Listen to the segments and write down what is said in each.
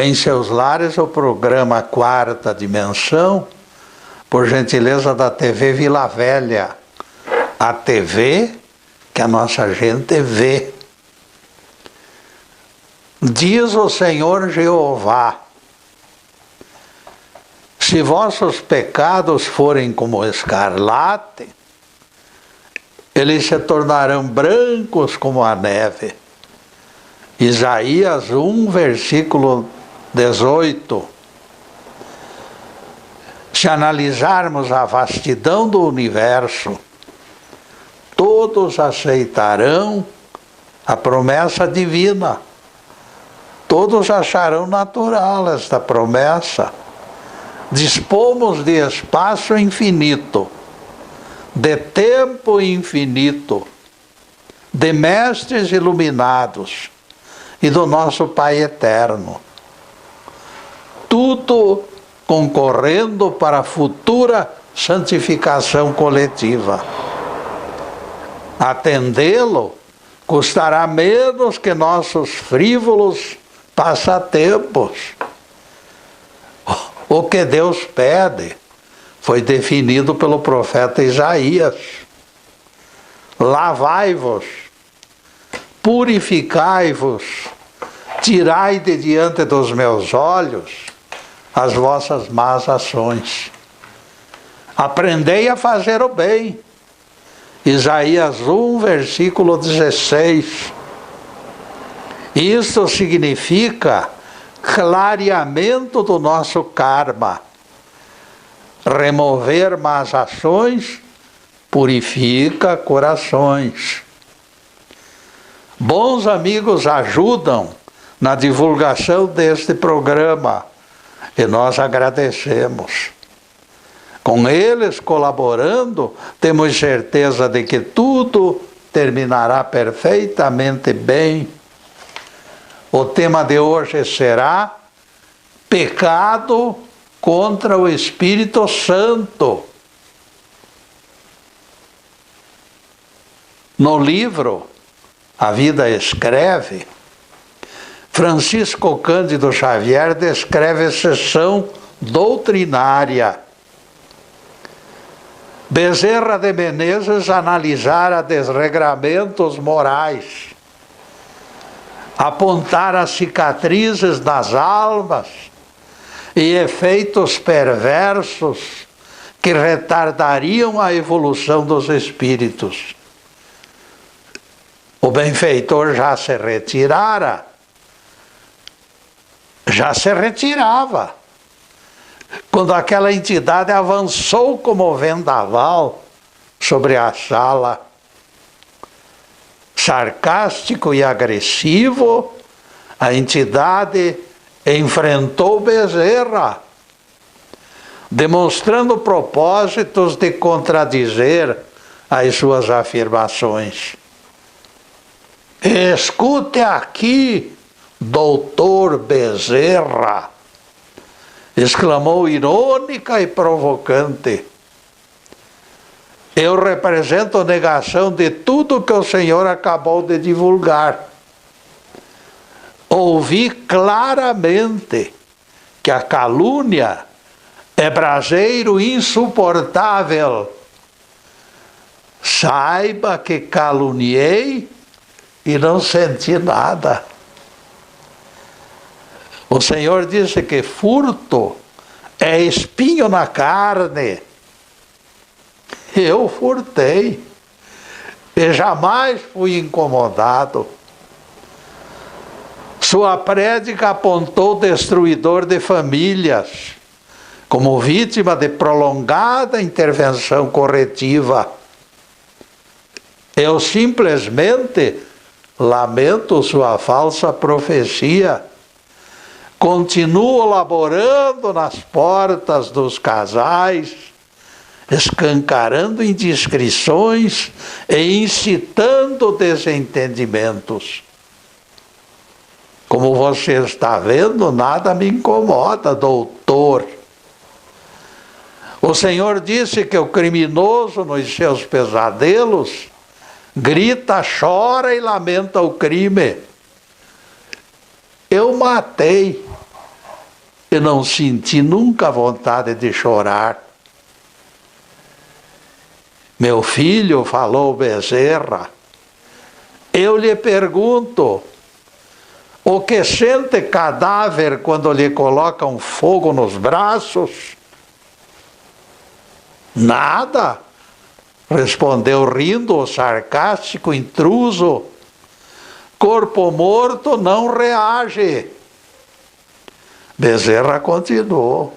em seus lares o programa Quarta Dimensão, por gentileza da TV Vila Velha, a TV que a nossa gente vê. Diz o Senhor Jeová: se vossos pecados forem como escarlate, eles se tornarão brancos como a neve. Isaías 1, versículo 18. Se analisarmos a vastidão do universo, todos aceitarão a promessa divina. Todos acharão natural esta promessa. Dispomos de espaço infinito, de tempo infinito, de mestres iluminados e do nosso Pai eterno. Tudo concorrendo para a futura santificação coletiva. Atendê-lo custará menos que nossos frívolos passatempos. O que Deus pede foi definido pelo profeta Isaías: lavai-vos, purificai-vos, tirai de diante dos meus olhos as vossas más ações. Aprendei a fazer o bem. Isaías 1, versículo 16. Isto significa clareamento do nosso karma. Remover más ações purifica corações. Bons amigos ajudam na divulgação deste programa e nós agradecemos. Com eles colaborando, temos certeza de que tudo terminará perfeitamente bem. O tema de hoje será pecado contra o Espírito Santo. No livro A Vida Escreve, Francisco Cândido Xavier descreve a sessão doutrinária. Bezerra de Menezes analisara desregramentos morais, apontar as cicatrizes das almas e efeitos perversos que retardariam a evolução dos espíritos. O benfeitor já se retirara, já se retirava, quando aquela entidade avançou como vendaval sobre a sala. Sarcástico e agressivo, a entidade enfrentou Bezerra, demonstrando propósitos de contradizer as suas afirmações. Escute aqui, doutor Bezerra, exclamou irônica e provocante. Eu represento negação de tudo que o senhor acabou de divulgar. Ouvi claramente que a calúnia é braseiro insuportável. Saiba que caluniei e não senti nada. O Senhor disse que furto é espinho na carne. Eu furtei e jamais fui incomodado. Sua prédica apontou o destruidor de famílias como vítima de prolongada intervenção corretiva. Eu simplesmente lamento sua falsa profecia. Continuo laborando nas portas dos casais, escancarando indiscrições e incitando desentendimentos. Como você está vendo, nada me incomoda, doutor. O Senhor disse que o criminoso, nos seus pesadelos, grita, chora e lamenta o crime. Eu matei, Eu não senti nunca vontade de chorar. Meu filho, falou Bezerra, eu lhe pergunto, o que sente cadáver quando lhe colocam fogo nos braços? Nada, respondeu rindo o sarcástico intruso. Corpo morto não reage. Bezerra continuou.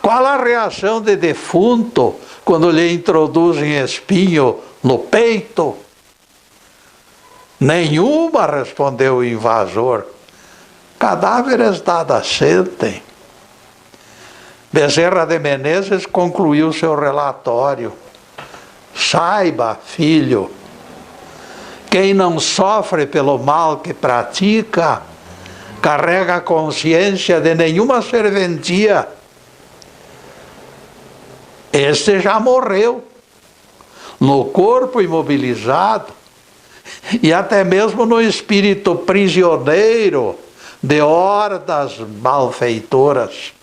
Qual a reação de defunto quando lhe introduzem espinho no peito? Nenhuma, respondeu o invasor. Cadáveres nada sentem. Bezerra de Menezes concluiu seu relatório. Saiba, filho, quem não sofre pelo mal que pratica, carrega a consciência de nenhuma serventia. Este já morreu, no corpo imobilizado, e até mesmo no espírito prisioneiro de hordas malfeitoras.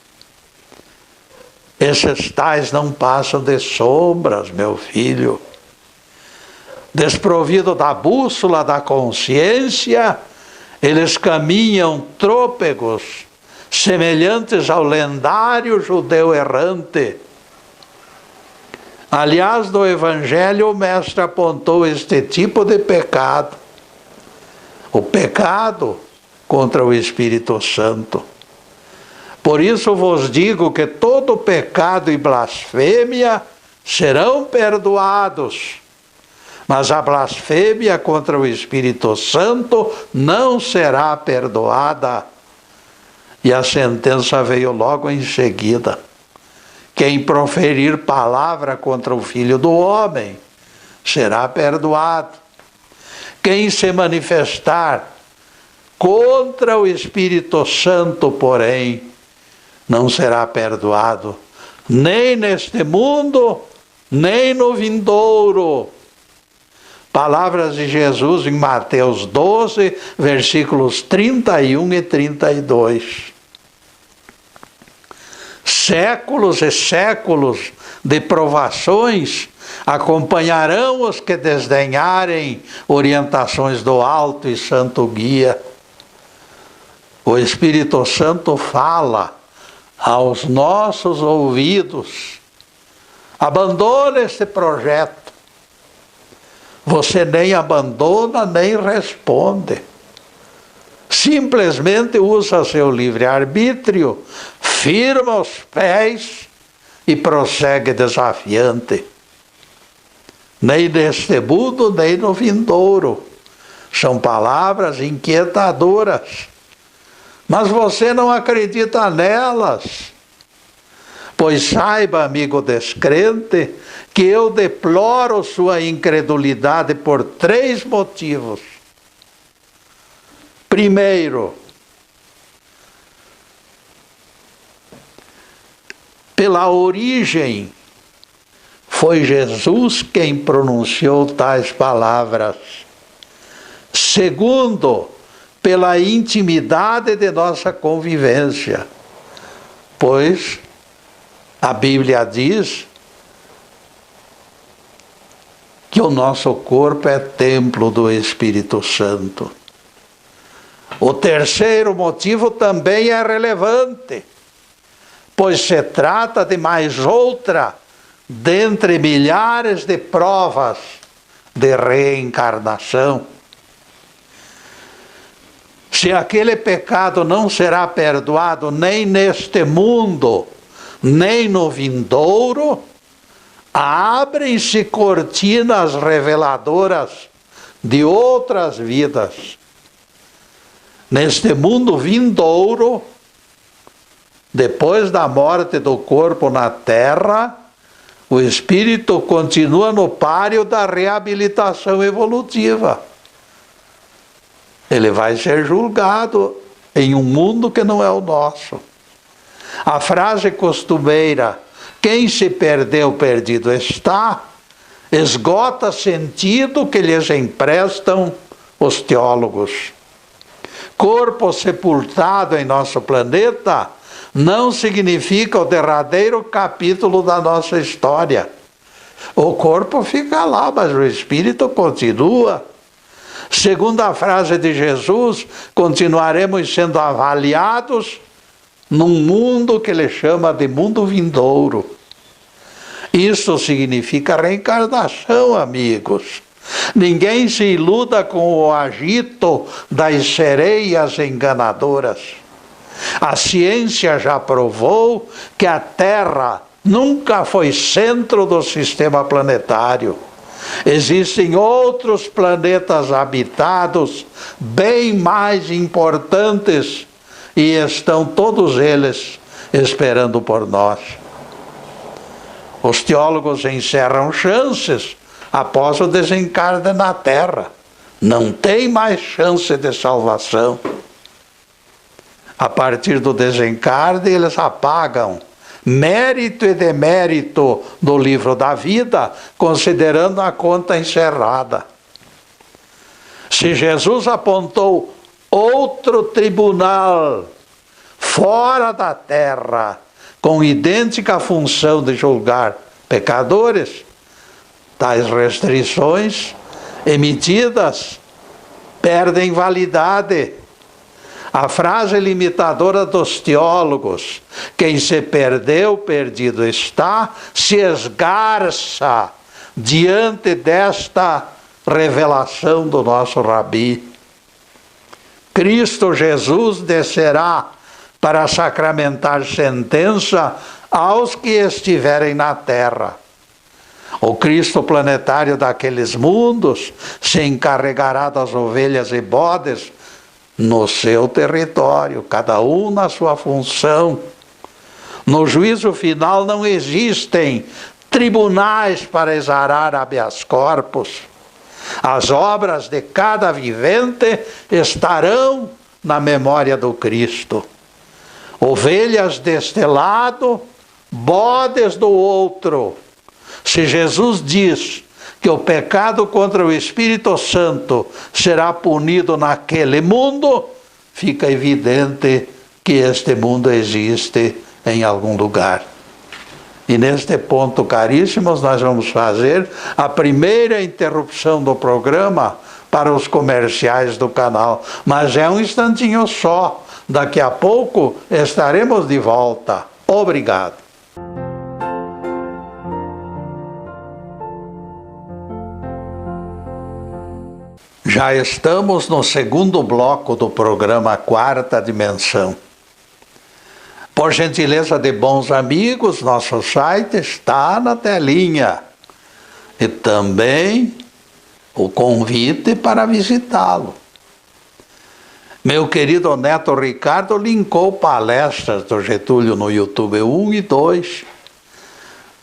Esses tais não passam de sombras, meu filho. Desprovido da bússola da consciência, eles caminham trôpegos, semelhantes ao lendário judeu errante. Aliás, no Evangelho, o Mestre apontou este tipo de pecado. O pecado contra o Espírito Santo. Por isso vos digo que todo pecado e blasfêmia serão perdoados, mas a blasfêmia contra o Espírito Santo não será perdoada. E a sentença veio logo em seguida. Quem proferir palavra contra o Filho do Homem será perdoado. Quem se manifestar contra o Espírito Santo, porém, não será perdoado, nem neste mundo, nem no vindouro. Palavras de Jesus em Mateus 12, versículos 31 e 32. Séculos e séculos de provações acompanharão os que desdenharem orientações do alto e santo guia. O Espírito Santo fala aos nossos ouvidos. Abandone este projeto. Você nem abandona, nem responde. Simplesmente usa seu livre-arbítrio, firma os pés e prossegue desafiante. Nem neste mundo, nem no vindouro. São palavras inquietadoras. Mas você não acredita nelas. Pois saiba, amigo descrente, que eu deploro sua incredulidade por 3 motivos. Primeiro, pela origem, foi Jesus quem pronunciou tais palavras. Segundo, pela intimidade de nossa convivência, pois a Bíblia diz que o nosso corpo é templo do Espírito Santo. O terceiro motivo também é relevante, pois se trata de mais outra dentre milhares de provas de reencarnação. Se aquele pecado não será perdoado nem neste mundo, nem no vindouro, abrem-se cortinas reveladoras de outras vidas. Neste mundo vindouro, depois da morte do corpo na terra, o espírito continua no páreo da reabilitação evolutiva. Ele vai ser julgado em um mundo que não é o nosso. A frase costumeira, quem se perdeu, perdido está, esgota sentido que lhes emprestam os teólogos. Corpo sepultado em nosso planeta não significa o derradeiro capítulo da nossa história. O corpo fica lá, mas o espírito continua. Segundo a frase de Jesus, continuaremos sendo avaliados num mundo que ele chama de mundo vindouro. Isso significa reencarnação, amigos. Ninguém se iluda com o agito das sereias enganadoras. A ciência já provou que a Terra nunca foi centro do sistema planetário. Existem outros planetas habitados bem mais importantes e estão todos eles esperando por nós. Os teólogos encerram chances após o desencarne na Terra. Não tem mais chance de salvação. A partir do desencarne, eles apagam mérito e demérito do livro da vida, considerando a conta encerrada. Se Jesus apontou outro tribunal fora da terra, com idêntica função de julgar pecadores, tais restrições emitidas perdem validade. A frase limitadora dos teólogos, quem se perdeu, perdido está, se esgarça diante desta revelação do nosso Rabi. Cristo Jesus descerá para sacramentar sentença aos que estiverem na terra. O Cristo planetário daqueles mundos se encarregará das ovelhas e bodes no seu território, cada um na sua função. No juízo final não existem tribunais para exarar habeas corpus. As obras de cada vivente estarão na memória do Cristo. Ovelhas deste lado, bodes do outro. Se Jesus diz que o pecado contra o Espírito Santo será punido naquele mundo, fica evidente que este mundo existe em algum lugar. E neste ponto, caríssimos, nós vamos fazer a primeira interrupção do programa para os comerciais do canal. Mas é um instantinho só. Daqui a pouco estaremos de volta. Obrigado. Já estamos no segundo bloco do programa Quarta Dimensão. Por gentileza de bons amigos, nosso site está na telinha. E também o convite para visitá-lo. Meu querido neto Ricardo linkou palestras do Getúlio no YouTube 1 e 2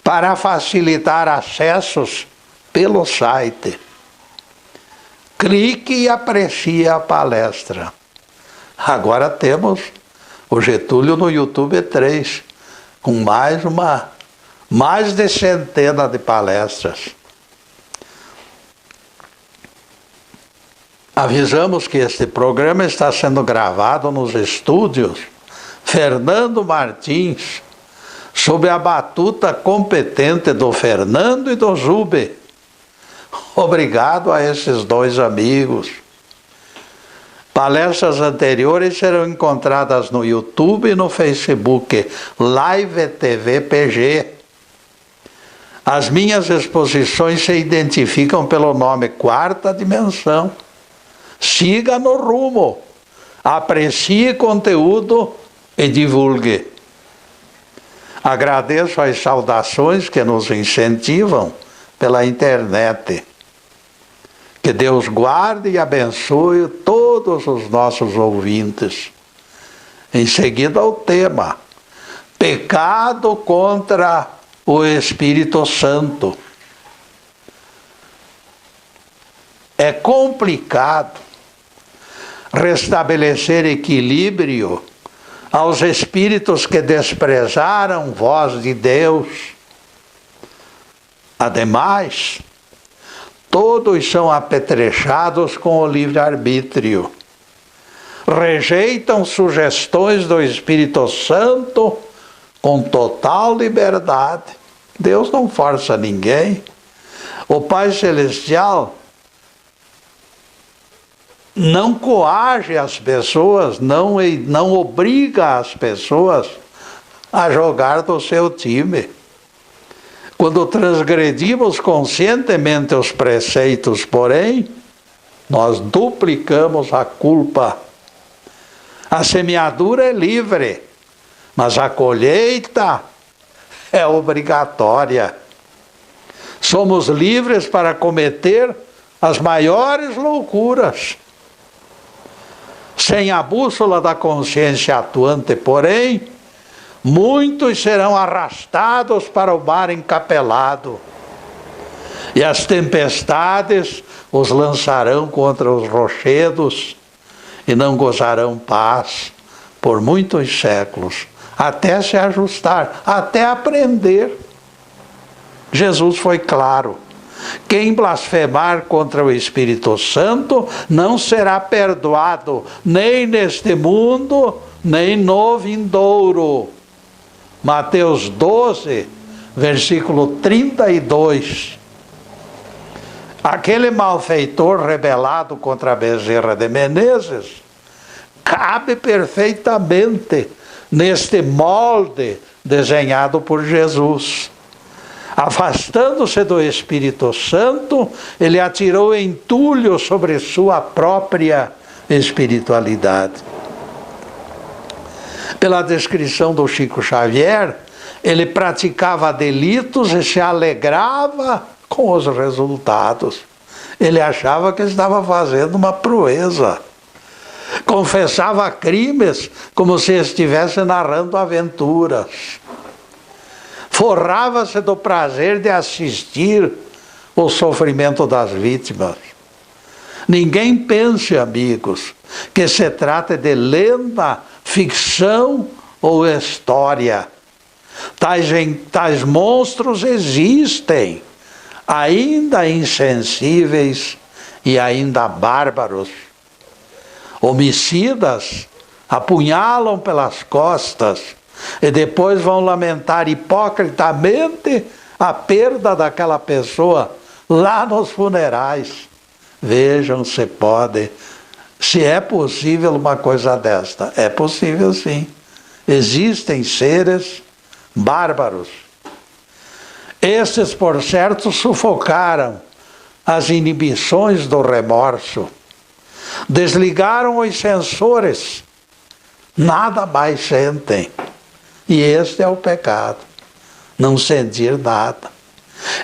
para facilitar acessos pelo site. Clique e aprecie a palestra. Agora temos o Getúlio no YouTube 3, com mais de centena de palestras. Avisamos que este programa está sendo gravado nos estúdios Fernando Martins, sob a batuta competente do Fernando e do Zube. Obrigado a esses dois amigos. Palestras anteriores serão encontradas no YouTube e no Facebook Live TV PG. As minhas exposições se identificam pelo nome Quarta Dimensão. Siga no rumo, aprecie conteúdo e divulgue. Agradeço as saudações que nos incentivam pela internet. Que Deus guarde e abençoe todos os nossos ouvintes. Em seguida, o tema: pecado contra o Espírito Santo. É complicado restabelecer equilíbrio aos espíritos que desprezaram voz de Deus. Ademais, todos são apetrechados com o livre-arbítrio. rejeitam sugestões do Espírito Santo com total liberdade. Deus não força ninguém. O Pai Celestial não coage as pessoas, não obriga as pessoas a jogar do seu time. Quando transgredimos conscientemente os preceitos, porém, nós duplicamos a culpa. A semeadura é livre, mas a colheita é obrigatória. Somos livres para cometer as maiores loucuras. Sem a bússola da consciência atuante, porém, muitos serão arrastados para o mar encapelado, e as tempestades os lançarão contra os rochedos, e não gozarão paz por muitos séculos, até se ajustar, até aprender. Jesus foi claro: quem blasfemar contra o Espírito Santo não será perdoado, nem neste mundo, nem no vindouro. Mateus 12, versículo 32. Aquele malfeitor rebelado contra a Bezerra de Menezes cabe perfeitamente neste molde desenhado por Jesus. Afastando-se do Espírito Santo, ele atirou entulho sobre sua própria espiritualidade. Pela descrição do Chico Xavier, ele praticava delitos e se alegrava com os resultados. Ele achava que estava fazendo uma proeza. Confessava crimes como se estivesse narrando aventuras. Forrava-se do prazer de assistir o sofrimento das vítimas. Ninguém pense, amigos, que se trata de lenda, ficção ou história. Tais monstros existem, ainda insensíveis e ainda bárbaros. Homicidas apunhalam pelas costas e depois vão lamentar hipocritamente a perda daquela pessoa lá nos funerais. Vejam se pode, se é possível uma coisa desta. É possível, sim. Existem seres bárbaros. Estes, por certo, sufocaram as inibições do remorso. Desligaram os sensores. Nada mais sentem. E este é o pecado. Não sentir nada.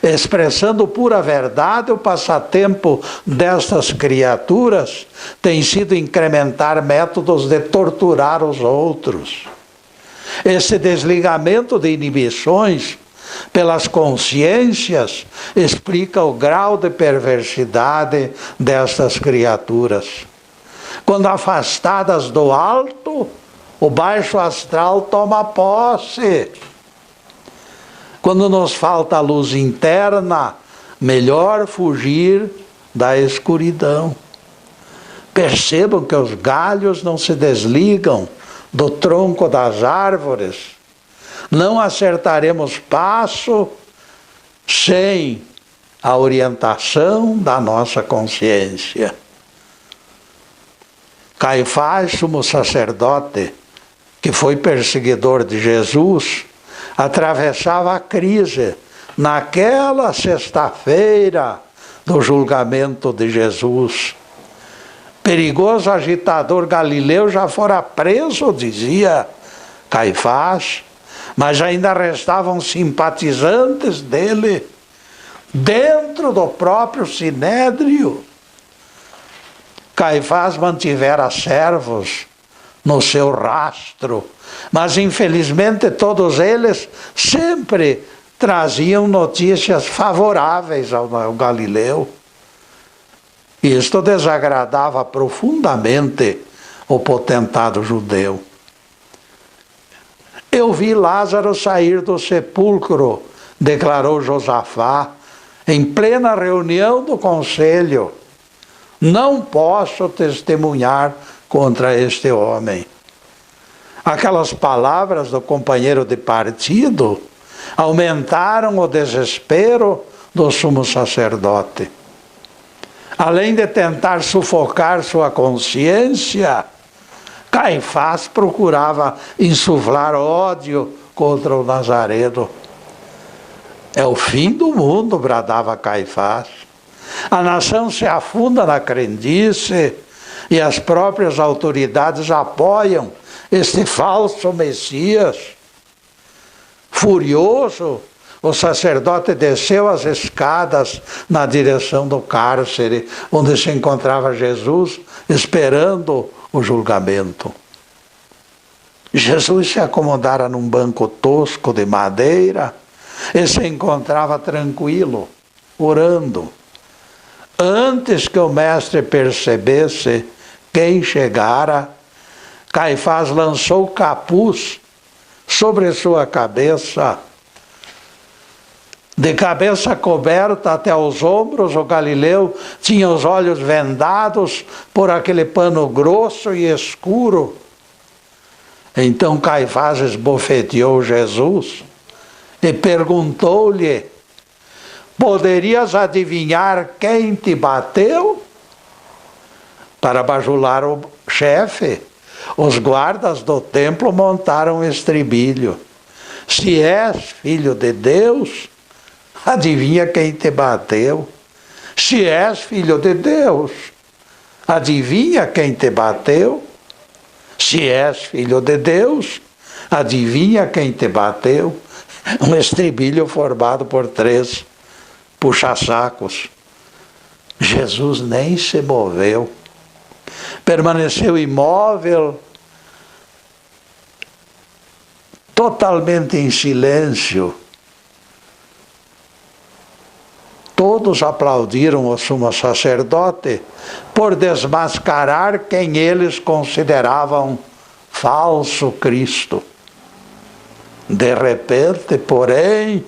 Expressando pura verdade, o passatempo destas criaturas tem sido incrementar métodos de torturar os outros. Esse desligamento de inibições pelas consciências explica o grau de perversidade destas criaturas. Quando afastadas do alto, o baixo astral toma posse. Quando nos falta a luz interna, melhor fugir da escuridão. Percebam que os galhos não se desligam do tronco das árvores. Não acertaremos passo sem a orientação da nossa consciência. Caifás, sumo sacerdote, que foi perseguidor de Jesus, atravessava a crise naquela sexta-feira do julgamento de Jesus. Perigoso agitador galileu já fora preso, dizia Caifás, mas ainda restavam simpatizantes dele dentro do próprio sinédrio. Caifás mantivera servos no seu rastro, mas infelizmente todos eles sempre traziam notícias favoráveis ao Galileu. Isto desagradava profundamente o potentado judeu. Eu vi Lázaro sair do sepulcro, declarou Josafá, em plena reunião do conselho. Não posso testemunhar contra este homem. Aquelas palavras do companheiro de partido aumentaram o desespero do sumo sacerdote. Além de tentar sufocar sua consciência, Caifás procurava insuflar ódio contra o Nazareno. É o fim do mundo, bradava Caifás. A nação se afunda na crendice e as próprias autoridades apoiam este falso Messias. Furioso, o sacerdote desceu as escadas na direção do cárcere, onde se encontrava Jesus, esperando o julgamento. Jesus se acomodara num banco tosco de madeira e se encontrava tranquilo, orando. Antes que o mestre percebesse quem chegara, Caifás lançou o capuz sobre sua cabeça. De cabeça coberta até os ombros, o Galileu tinha os olhos vendados por aquele pano grosso e escuro. Então Caifás esbofeteou Jesus e perguntou-lhe: poderias adivinhar quem te bateu? Para bajular o chefe, os guardas do templo montaram um estribilho: se és filho de Deus, adivinha quem te bateu? Se és filho de Deus, adivinha quem te bateu? Se és filho de Deus, adivinha quem te bateu? Um estribilho formado por 3 puxa-sacos. Jesus nem se moveu. Permaneceu imóvel, totalmente em silêncio. Todos aplaudiram o sumo sacerdote por desmascarar quem eles consideravam falso Cristo. De repente, porém,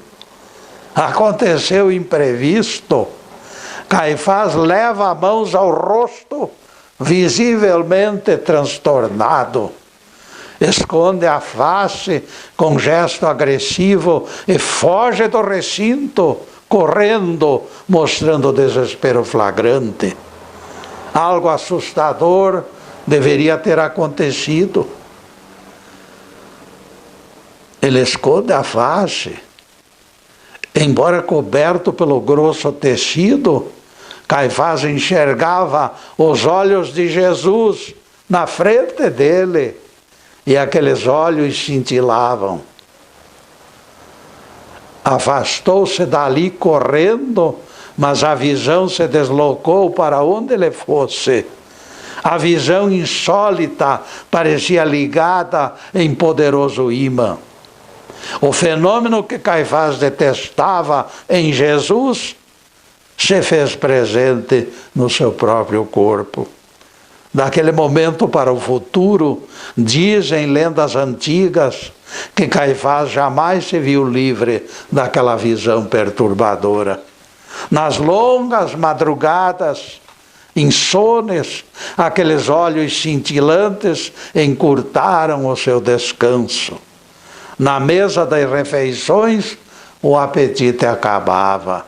aconteceu o imprevisto. Caifás leva as mãos ao rosto, visivelmente transtornado. Esconde a face com gesto agressivo e foge do recinto, correndo, mostrando desespero flagrante. Algo assustador deveria ter acontecido. Ele esconde a face. Embora coberto pelo grosso tecido, Caifás enxergava os olhos de Jesus na frente dele, e aqueles olhos cintilavam. Afastou-se dali correndo, mas a visão se deslocou para onde ele fosse. A visão insólita parecia ligada em poderoso ímã. O fenômeno que Caifás detestava em Jesus se fez presente no seu próprio corpo. Daquele momento para o futuro, dizem lendas antigas que Caifás jamais se viu livre daquela visão perturbadora. Nas longas madrugadas insones, aqueles olhos cintilantes encurtaram o seu descanso. Na mesa das refeições, o apetite acabava.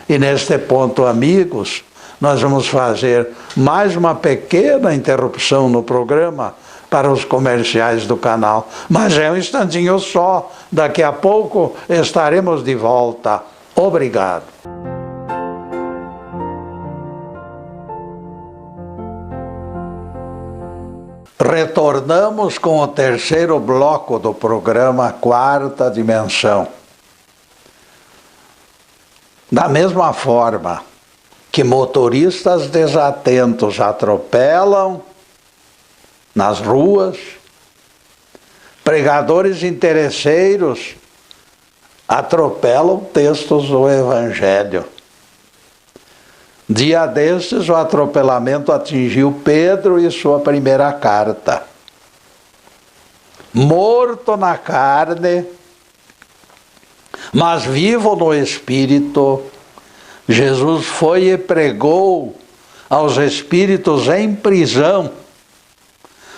E neste ponto, amigos, nós vamos fazer mais uma pequena interrupção no programa para os comerciais do canal. Mas é um instantinho só. Daqui a pouco estaremos de volta. Obrigado. Retornamos com o terceiro bloco do programa Quarta Dimensão. Da mesma forma que motoristas desatentos atropelam nas ruas, pregadores interesseiros atropelam textos do Evangelho. Dia destes, o atropelamento atingiu Pedro e sua primeira carta. Morto na carne, mas vivo no Espírito, Jesus foi e pregou aos espíritos em prisão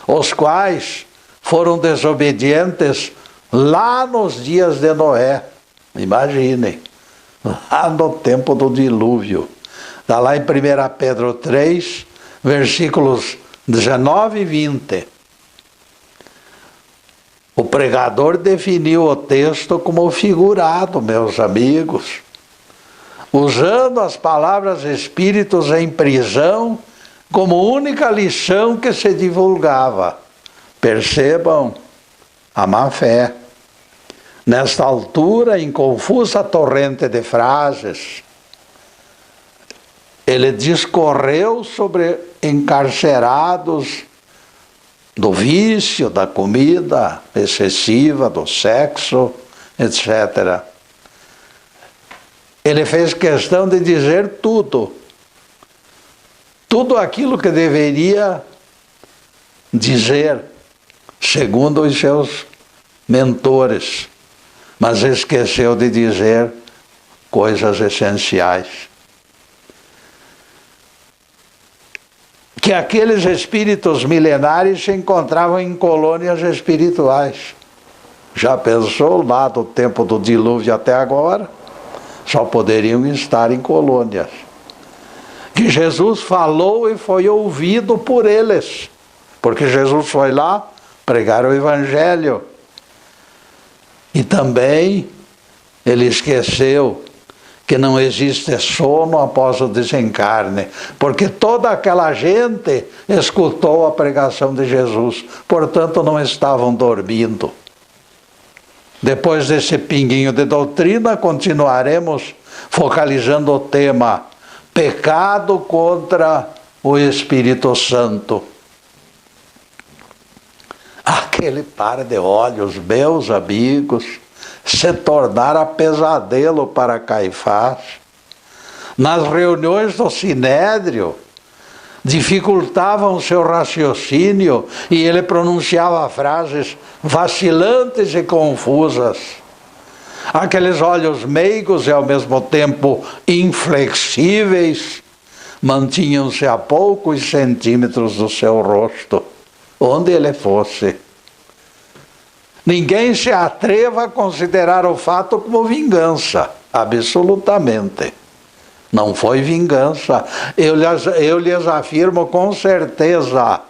os quais foram desobedientes lá nos dias de Noé. Imaginem, lá no tempo do dilúvio. Está lá em 1 Pedro 3, versículos 19 e 20. O pregador definiu o texto como figurado, meus amigos, usando as palavras espíritos em prisão como única lição que se divulgava. Percebam a má fé. Nesta altura, em confusa torrente de frases, ele discorreu sobre encarcerados do vício, da comida excessiva, do sexo, etc. Ele fez questão de dizer tudo aquilo que deveria dizer, segundo os seus mentores, mas esqueceu de dizer coisas essenciais. Que aqueles espíritos milenares se encontravam em colônias espirituais. Já pensou lá do tempo do dilúvio até agora? Só poderiam estar em colônias. Que Jesus falou e foi ouvido por eles, porque Jesus foi lá pregar o Evangelho. E também ele esqueceu que não existe sono após o desencarne, porque toda aquela gente escutou a pregação de Jesus, portanto não estavam dormindo. Depois desse pinguinho de doutrina, continuaremos focalizando o tema pecado contra o Espírito Santo. Aquele par de olhos, meus amigos, se tornara pesadelo para Caifás. Nas reuniões do Sinédrio, dificultavam o seu raciocínio e ele pronunciava frases vacilantes e confusas. Aqueles olhos meigos e ao mesmo tempo inflexíveis mantinham-se a poucos centímetros do seu rosto, onde ele fosse. Ninguém se atreva a considerar o fato como vingança, absolutamente. Não foi vingança. Eu lhes afirmo com certeza.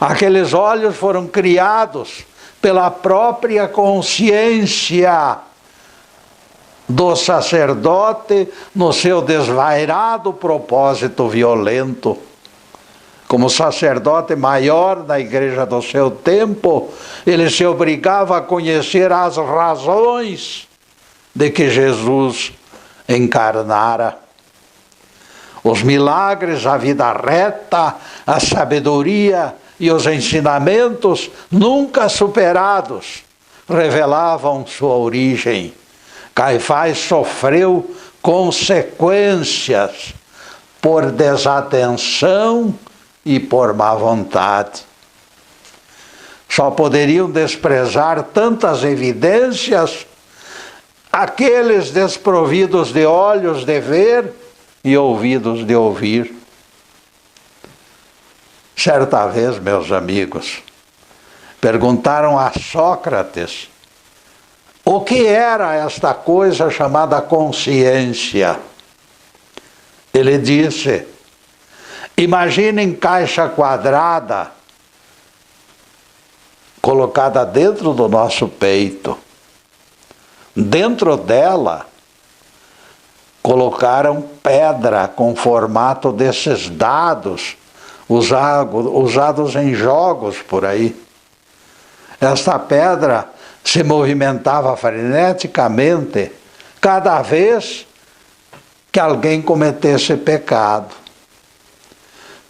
Aqueles olhos foram criados pela própria consciência do sacerdote no seu desvairado propósito violento. Como sacerdote maior na igreja do seu tempo, ele se obrigava a conhecer as razões de que Jesus encarnara. Os milagres, a vida reta, a sabedoria e os ensinamentos nunca superados revelavam sua origem. Caifás sofreu consequências por desatenção e por má vontade. Só poderiam desprezar tantas evidências aqueles desprovidos de olhos de ver e ouvidos de ouvir. Certa vez, meus amigos, perguntaram a Sócrates o que era esta coisa chamada consciência. Ele disse: imaginem caixa quadrada colocada dentro do nosso peito. Dentro dela colocaram pedra com formato desses dados usados em jogos por aí. Esta pedra se movimentava freneticamente cada vez que alguém cometesse pecado.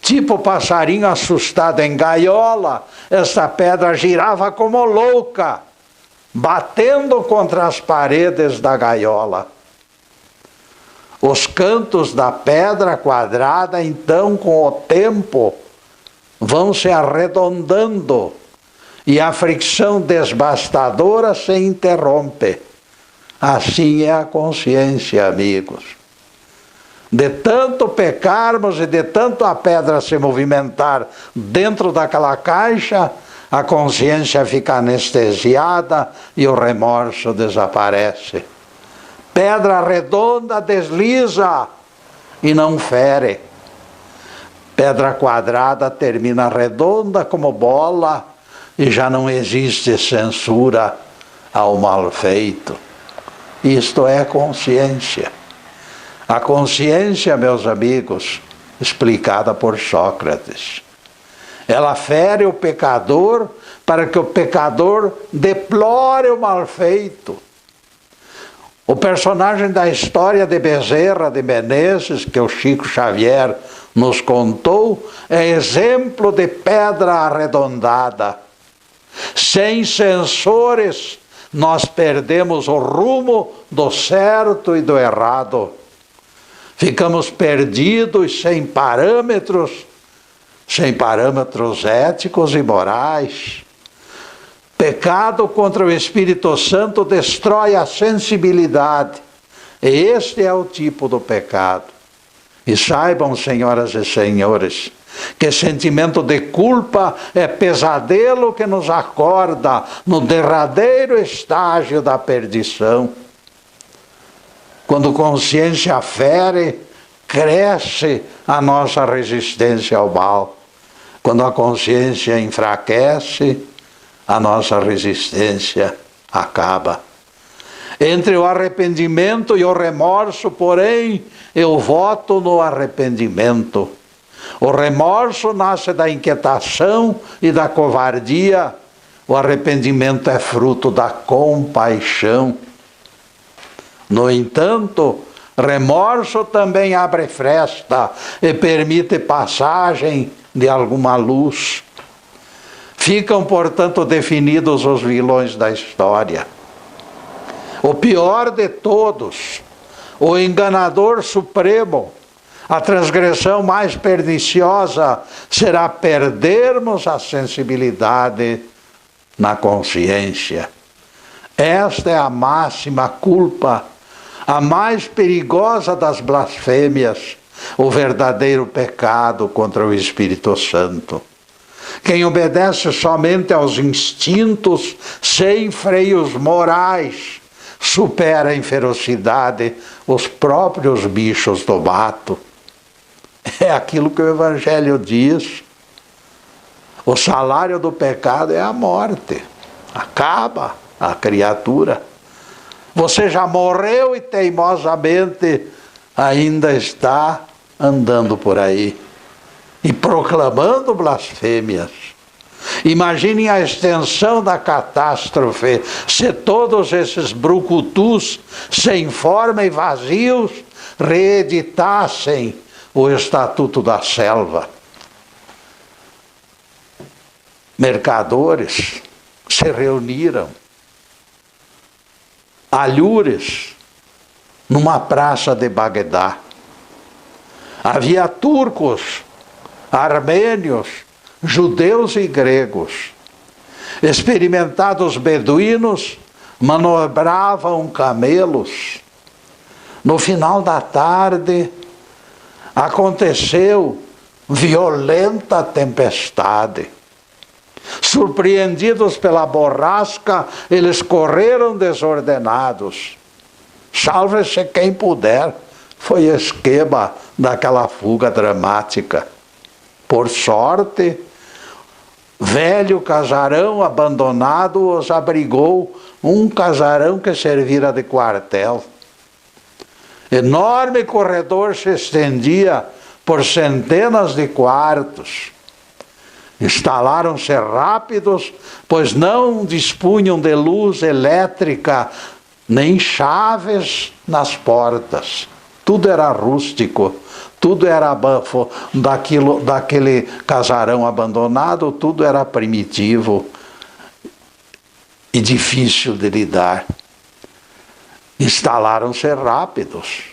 Tipo passarinho assustado em gaiola, essa pedra girava como louca, batendo contra as paredes da gaiola. Os cantos da pedra quadrada, então, com o tempo, vão se arredondando e a fricção devastadora se interrompe. Assim é a consciência, amigos. De tanto pecarmos e de tanto a pedra se movimentar dentro daquela caixa, a consciência fica anestesiada e o remorso desaparece. Pedra redonda desliza e não fere. Pedra quadrada termina redonda como bola e já não existe censura ao mal feito. Isto é consciência. A consciência, meus amigos, explicada por Sócrates. Ela fere o pecador para que o pecador deplore o mal feito. O personagem da história de Bezerra de Menezes, que o Chico Xavier nos contou, é exemplo de pedra arredondada. Sem censores, nós perdemos o rumo do certo e do errado. Ficamos perdidos sem parâmetros éticos e morais. Pecado contra o Espírito Santo destrói a sensibilidade. E este é o tipo do pecado. E saibam, senhoras e senhores, que sentimento de culpa é pesadelo que nos acorda no derradeiro estágio da perdição. Quando consciência fere, cresce a nossa resistência ao mal. Quando a consciência enfraquece, a nossa resistência acaba. Entre o arrependimento e o remorso, porém, eu voto no arrependimento. O remorso nasce da inquietação e da covardia. O arrependimento é fruto da compaixão. No entanto, remorso também abre fresta e permite passagem de alguma luz. Ficam, portanto, definidos os vilões da história. O pior de todos, o enganador supremo, a transgressão mais perniciosa será perdermos a sensibilidade na consciência. Esta é a máxima culpa, a mais perigosa das blasfêmias, o verdadeiro pecado contra o Espírito Santo. Quem obedece somente aos instintos, sem freios morais, supera em ferocidade os próprios bichos do mato. É aquilo que o Evangelho diz. O salário do pecado é a morte. Acaba a criatura. Você já morreu e teimosamente ainda está andando por aí e proclamando blasfêmias. Imaginem a extensão da catástrofe se todos esses brucutus sem forma e vazios reeditassem o Estatuto da Selva. Mercadores se reuniram, alhures, numa praça de Bagdá. Havia turcos, armênios, judeus e gregos. Experimentados beduínos manobravam camelos. No final da tarde, aconteceu violenta tempestade. Surpreendidos pela borrasca, eles correram desordenados. Salve-se quem puder. Foi esquema daquela fuga dramática. Por sorte, velho casarão abandonado os abrigou, um casarão que servira de quartel. Enorme corredor se estendia por centenas de quartos. Instalaram-se rápidos, pois não dispunham de luz elétrica, nem chaves nas portas. Tudo era rústico, tudo era daquele casarão abandonado, tudo era primitivo e difícil de lidar. Instalaram-se rápidos.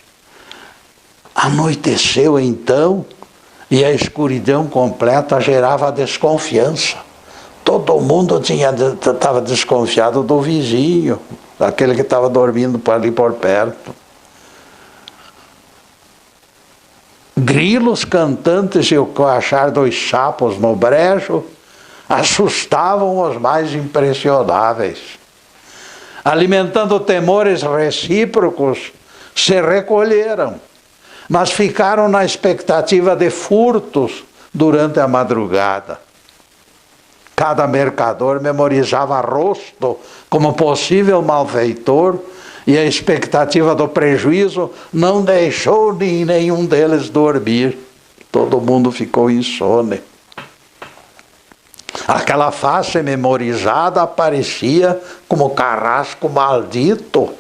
Anoiteceu então, e a escuridão completa gerava desconfiança. Todo mundo estava desconfiado do vizinho, daquele que estava dormindo ali por perto. Grilos cantantes e o coachar dos sapos no brejo assustavam os mais impressionáveis. Alimentando temores recíprocos, se recolheram, mas ficaram na expectativa de furtos durante a madrugada. Cada mercador memorizava rosto como possível malfeitor, e a expectativa do prejuízo não deixou nenhum deles dormir. Todo mundo ficou insone. Aquela face memorizada aparecia como carrasco maldito.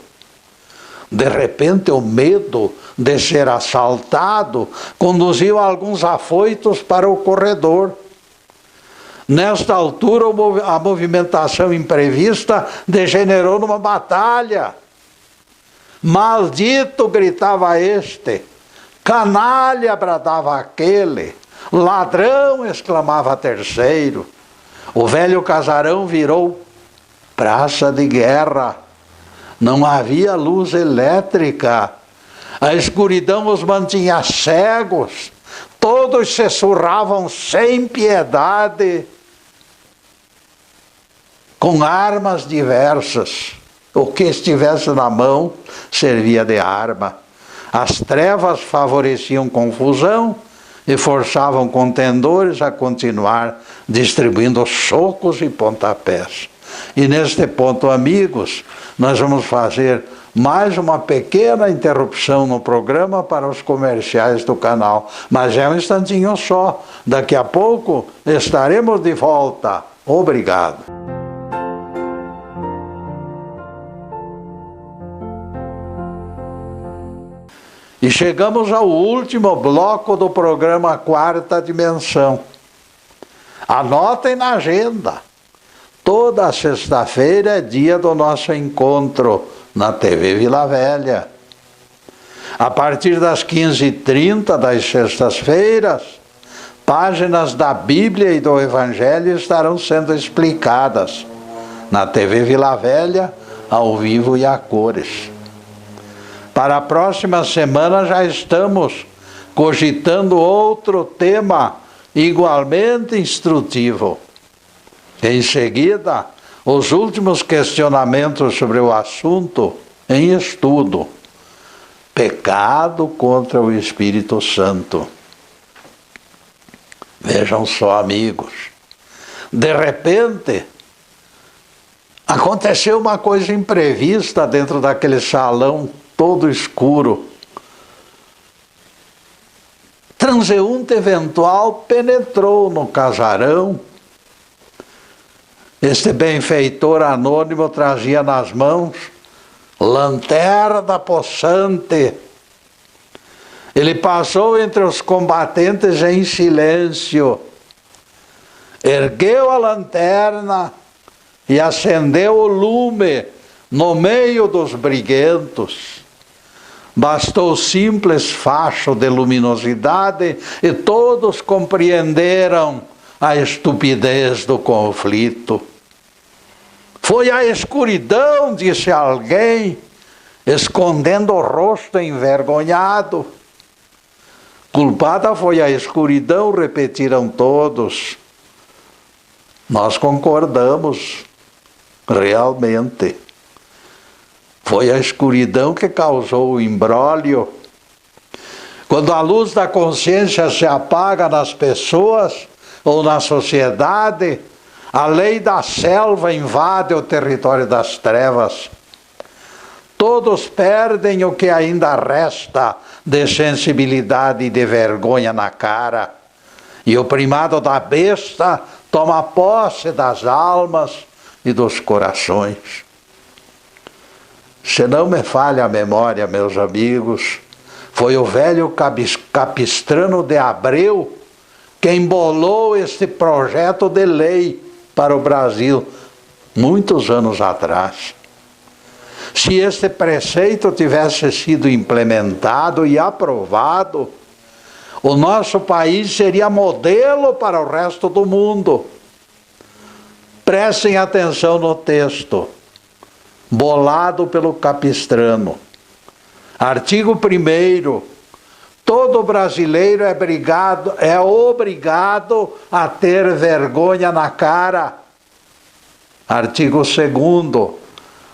De repente, o medo de ser assaltado conduziu alguns afoitos para o corredor. Nesta altura, a movimentação imprevista degenerou numa batalha. Maldito, gritava este. Canalha, bradava aquele. Ladrão, exclamava terceiro. O velho casarão virou praça de guerra. Não havia luz elétrica. A escuridão os mantinha cegos. Todos se surravam sem piedade, com armas diversas. O que estivesse na mão servia de arma. As trevas favoreciam confusão e forçavam contendores a continuar distribuindo socos e pontapés. E neste ponto, amigos, nós vamos fazer mais uma pequena interrupção no programa para os comerciais do canal. Mas é um instantinho só. Daqui a pouco estaremos de volta. Obrigado. E chegamos ao último bloco do programa Quarta Dimensão. Anotem na agenda. Toda sexta-feira é dia do nosso encontro na TV Vila Velha. A partir das 15h30 das sextas-feiras, páginas da Bíblia e do Evangelho estarão sendo explicadas na TV Vila Velha, ao vivo e a cores. Para a próxima semana já estamos cogitando outro tema igualmente instrutivo. Em seguida, os últimos questionamentos sobre o assunto em estudo. Pecado contra o Espírito Santo. Vejam só, amigos. De repente, aconteceu uma coisa imprevista dentro daquele salão todo escuro. Transeunte eventual penetrou no casarão. Este benfeitor anônimo trazia nas mãos lanterna possante. Ele passou entre os combatentes em silêncio, ergueu a lanterna e acendeu o lume no meio dos briguentos. Bastou simples facho de luminosidade e todos compreenderam a estupidez do conflito. Foi a escuridão, disse alguém, escondendo o rosto envergonhado. Culpada foi a escuridão, repetiram todos. Nós concordamos, realmente. Foi a escuridão que causou o imbróglio. Quando a luz da consciência se apaga nas pessoas ou na sociedade, a lei da selva invade o território das trevas. Todos perdem o que ainda resta de sensibilidade e de vergonha na cara. E o primado da besta toma posse das almas e dos corações. Se não me falha a memória, meus amigos, foi o velho Capistrano de Abreu que embolou este projeto de lei para o Brasil, muitos anos atrás. Se este preceito tivesse sido implementado e aprovado, o nosso país seria modelo para o resto do mundo. Prestem atenção no texto, bolado pelo Capistrano. Artigo 1º. todo brasileiro é obrigado a ter vergonha na cara. Artigo 2º.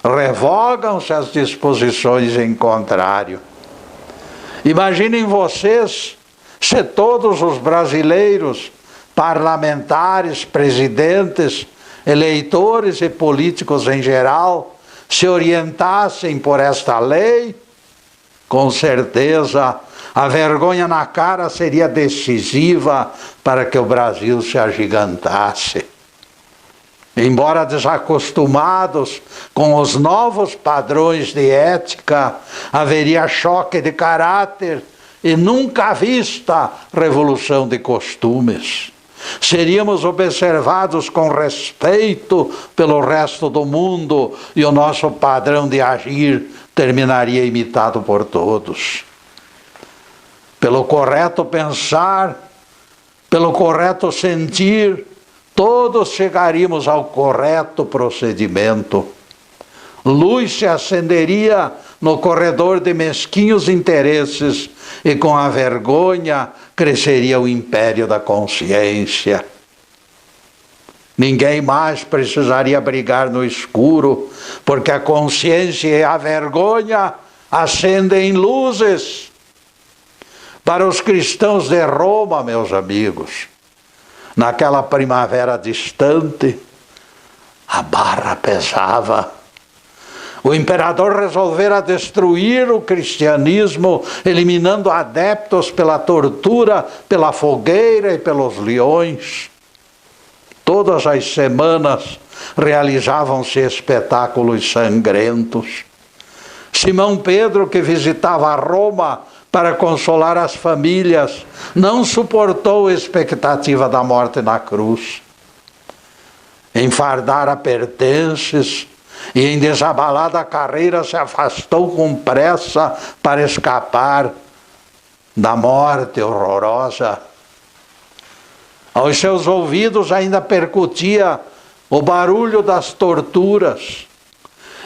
Revogam-se as disposições em contrário. Imaginem vocês se todos os brasileiros, parlamentares, presidentes, eleitores e políticos em geral, se orientassem por esta lei, com certeza a vergonha na cara seria decisiva para que o Brasil se agigantasse. Embora desacostumados com os novos padrões de ética, haveria choque de caráter e nunca vista revolução de costumes. Seríamos observados com respeito pelo resto do mundo e o nosso padrão de agir terminaria imitado por todos. Pelo correto pensar, pelo correto sentir, todos chegaríamos ao correto procedimento. Luz se acenderia no corredor de mesquinhos interesses e com a vergonha cresceria o império da consciência. Ninguém mais precisaria brigar no escuro, porque a consciência e a vergonha acendem luzes. Para os cristãos de Roma, meus amigos, naquela primavera distante, a barra pesava. O imperador resolvera destruir o cristianismo, eliminando adeptos pela tortura, pela fogueira e pelos leões. Todas as semanas realizavam-se espetáculos sangrentos. Simão Pedro, que visitava Roma para consolar as famílias, não suportou a expectativa da morte na cruz. Enfardara pertences e em desabalada carreira se afastou com pressa para escapar da morte horrorosa. Aos seus ouvidos ainda percutia o barulho das torturas.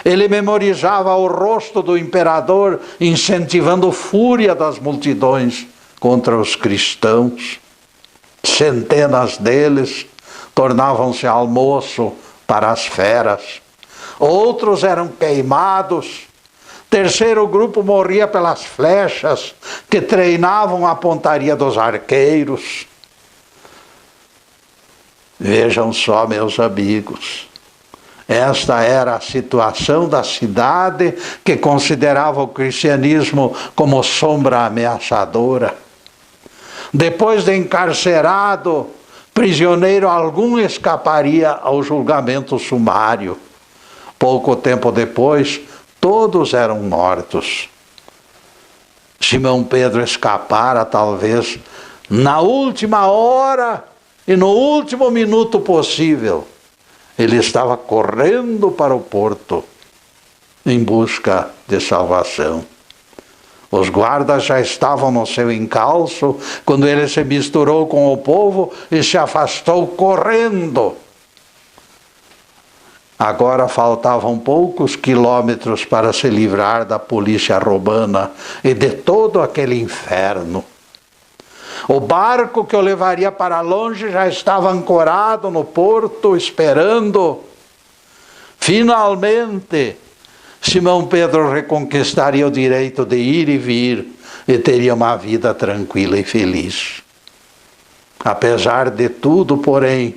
Ele memorizava o rosto do imperador, incentivando fúria das multidões contra os cristãos. Centenas deles tornavam-se almoço para as feras. Outros eram queimados. Terceiro grupo morria pelas flechas que treinavam a pontaria dos arqueiros. Vejam só, meus amigos, esta era a situação da cidade que considerava o cristianismo como sombra ameaçadora. Depois de encarcerado, prisioneiro algum escaparia ao julgamento sumário. Pouco tempo depois, todos eram mortos. Simão Pedro escapara, talvez, na última hora e no último minuto possível. Ele estava correndo para o porto em busca de salvação. Os guardas já estavam no seu encalço quando ele se misturou com o povo e se afastou correndo. Agora faltavam poucos quilômetros para se livrar da polícia romana e de todo aquele inferno. O barco que o levaria para longe já estava ancorado no porto, esperando. Finalmente, Simão Pedro reconquistaria o direito de ir e vir e teria uma vida tranquila e feliz. Apesar de tudo, porém,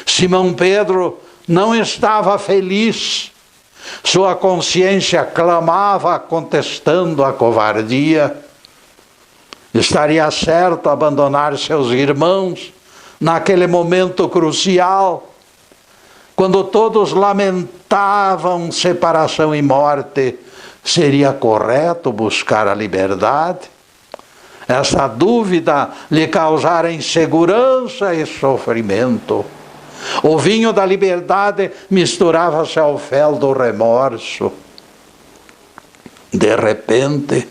Simão Pedro não estava feliz. Sua consciência clamava, contestando a covardia. Estaria certo abandonar seus irmãos naquele momento crucial, quando todos lamentavam separação e morte. Seria correto buscar a liberdade? Essa dúvida lhe causara insegurança e sofrimento. O vinho da liberdade misturava-se ao fel do remorso. De repente,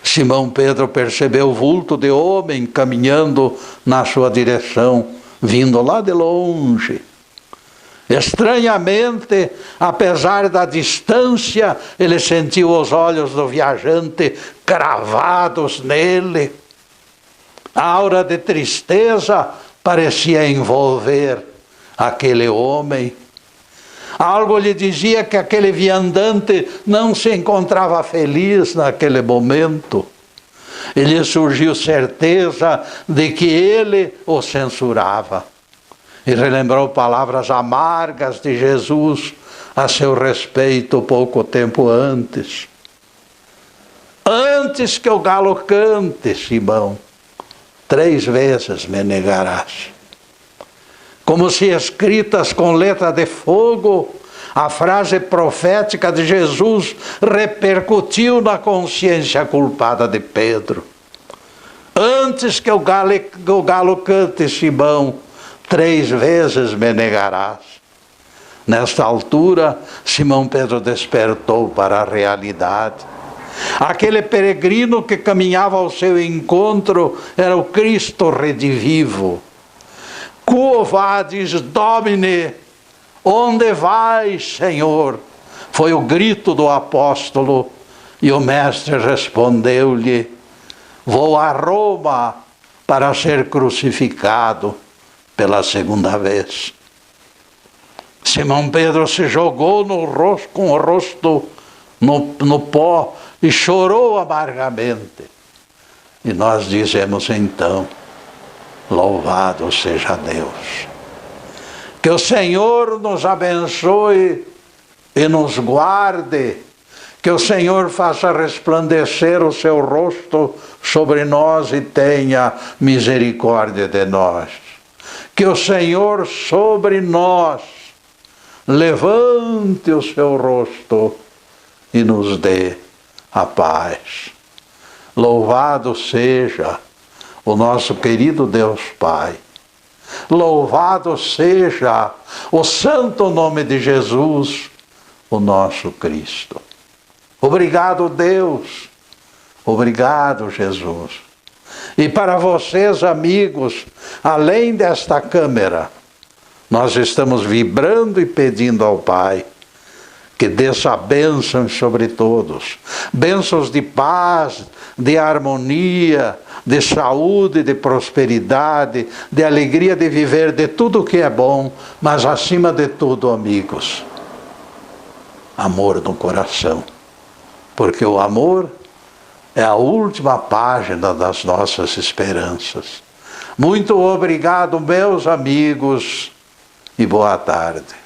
Simão Pedro percebeu o vulto de homem caminhando na sua direção, vindo lá de longe. Estranhamente, apesar da distância, ele sentiu os olhos do viajante cravados nele. A aura de tristeza parecia envolver aquele homem. Algo lhe dizia que aquele viandante não se encontrava feliz naquele momento. E lhe surgiu certeza de que ele o censurava. E relembrou palavras amargas de Jesus a seu respeito pouco tempo antes. Antes que o galo cante, Simão, 3 vezes me negarás. Como se escritas com letra de fogo, a frase profética de Jesus repercutiu na consciência culpada de Pedro. Antes que o galo cante, Simão, 3 vezes me negarás. Nesta altura, Simão Pedro despertou para a realidade. Aquele peregrino que caminhava ao seu encontro era o Cristo redivivo. Quo vadis, Domine? Onde vais, Senhor? Foi o grito do apóstolo, e o mestre respondeu-lhe: vou a Roma para ser crucificado pela 2ª vez. Simão Pedro se jogou com o rosto no pó e chorou amargamente. E nós dizemos então: louvado seja Deus. Que o Senhor nos abençoe e nos guarde. Que o Senhor faça resplandecer o seu rosto sobre nós e tenha misericórdia de nós. Que o Senhor sobre nós levante o seu rosto e nos dê a paz. Louvado seja o nosso querido Deus Pai. Louvado seja o santo nome de Jesus, o nosso Cristo. Obrigado, Deus. Obrigado, Jesus. E para vocês, amigos, além desta câmera, nós estamos vibrando e pedindo ao Pai que desça bênçãos sobre todos. Bênçãos de paz, de harmonia, de saúde, de prosperidade, de alegria de viver, de tudo que é bom, mas acima de tudo, amigos, amor no coração. Porque o amor é a última página das nossas esperanças. Muito obrigado, meus amigos, e boa tarde.